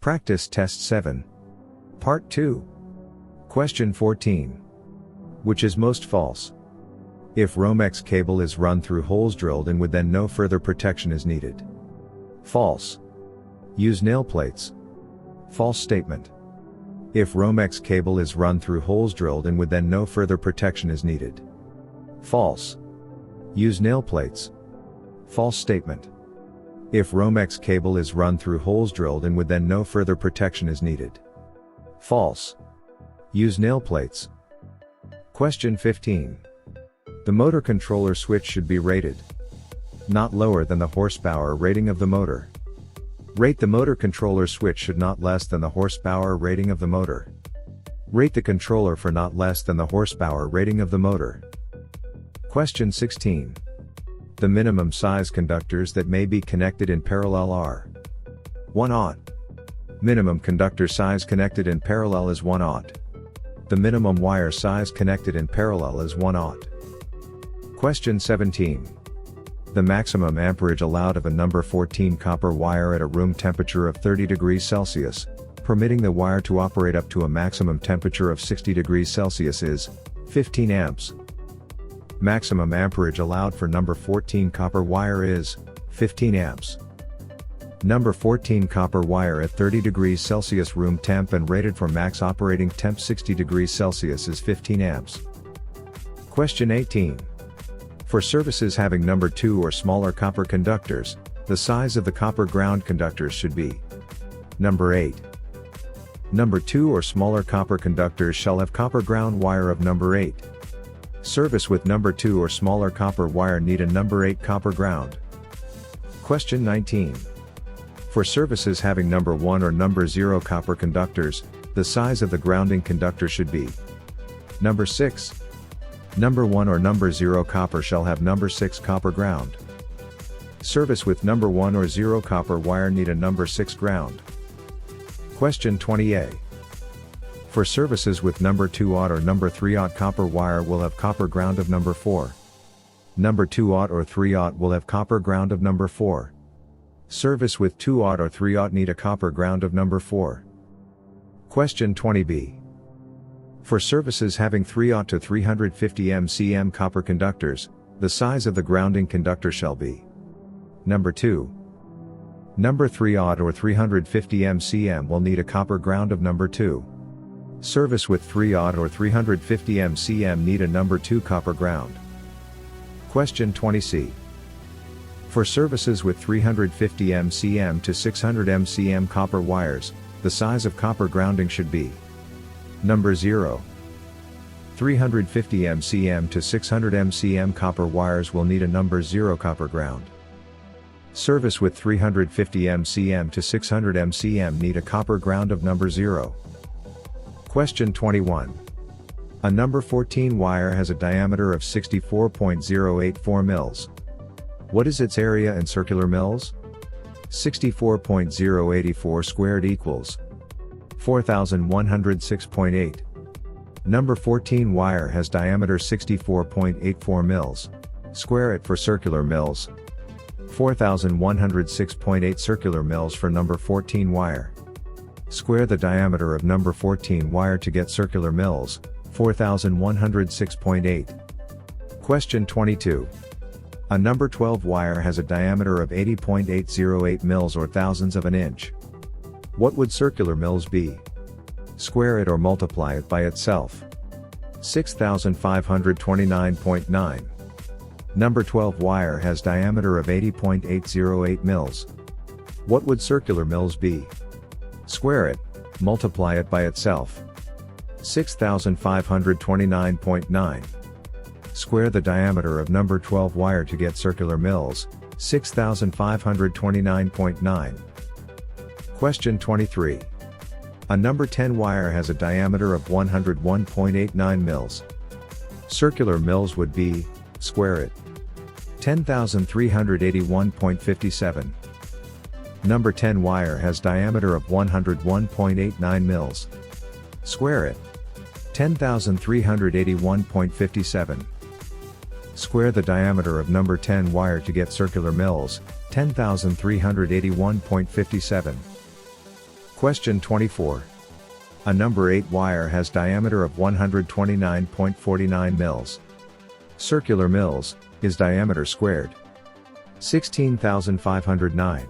Practice Test 7. Part 2. Question 14. Which is most false? If Romex cable is run through holes drilled in wood, then no further protection is needed. False. Use nail plates. False statement. If Romex cable is run through holes drilled in wood, then no further protection is needed. False. Use nail plates. False statement. If Romex cable is run through holes drilled in wood, then no further protection is needed. False. Use nail plates. Question 15. The motor controller switch should be rated not lower than the horsepower rating of the motor. Rate the motor controller switch should not less than the horsepower rating of the motor. Rate the controller for not less than the horsepower rating of the motor. Question 16. The minimum size conductors that may be connected in parallel are 1 aught. Minimum conductor size connected in parallel is 1 aught. The minimum wire size connected in parallel is 1 aught. Question 17. The maximum amperage allowed of a number 14 copper wire at a room temperature of 30 degrees Celsius, permitting the wire to operate up to a maximum temperature of 60 degrees Celsius is 15 amps. Maximum amperage allowed for number 14 copper wire is 15 amps. Number 14 copper wire at 30 degrees Celsius room temp and rated for max operating temp 60 degrees Celsius is 15 amps. Question 18. For surfaces having number 2 or smaller copper conductors, the size of the copper ground conductors should be number 8. Number 2 or smaller copper conductors shall have copper ground wire of number 8. Service with number 2 or smaller copper wire need a number 8 copper ground. Question 19. For services having number 1 or number 0 copper conductors, the size of the grounding conductor should be number 6. Number 1 or number 0 copper shall have number 6 copper ground. Service with number 1 or 0 copper wire need a number 6 ground. Question 20a. For services with number 2 aught or number 3 aught copper wire will have copper ground of number 4. Number 2 aught or 3 aught will have copper ground of number 4. Service with 2 aught or 3 aught need a copper ground of number 4. Question 20b. For services having 3 aught to 350 mcm copper conductors, the size of the grounding conductor shall be number 2. Number 3 aught or 350 mcm will need a copper ground of number 2. Service with 3 aught or 350 mcm need a number 2 copper ground. Question 20c. For services with 350 mcm to 600 mcm copper wires, the size of copper grounding should be number 0. 350 mcm to 600 mcm copper wires will need a number 0 copper ground. Service with 350 mcm to 600 mcm need a copper ground of number 0. Question 21. A number 14 wire has a diameter of 64.084 mils. What is its area in circular mils? 64.084 squared equals 4106.8. Number 14 wire has diameter 64.84 mils. Square it for circular mils. 4106.8 circular mils for number 14 wire. Square the diameter of number 14 wire to get circular mils, 4106.8. Question 22. A number 12 wire has a diameter of 80.808 mils or thousandths of an inch. What would circular mils be? Square it or multiply it by itself. 6529.9. Number 12 wire has diameter of 80.808 mils. What would circular mils be? Square it, multiply it by itself. 6529.9. Square the diameter of number 12 wire to get circular mils, 6529.9. Question 23. A number 10 wire has a diameter of 101.89 mils. Circular mils would be, square it. 10,381.57. Number 10 wire has diameter of 101.89 mils. Square it. 10,381.57. Square the diameter of number 10 wire to get circular mils, 10,381.57. Question 24. A number 8 wire has diameter of 129.49 mils. Circular mils is diameter squared. 16,509.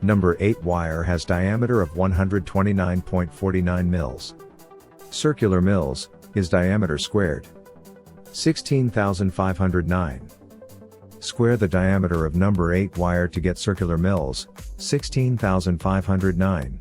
Number 8 wire has diameter of 129.49 mils. Circular mils is diameter squared. 16,509. Square the diameter of number 8 wire to get circular mils. 16,509.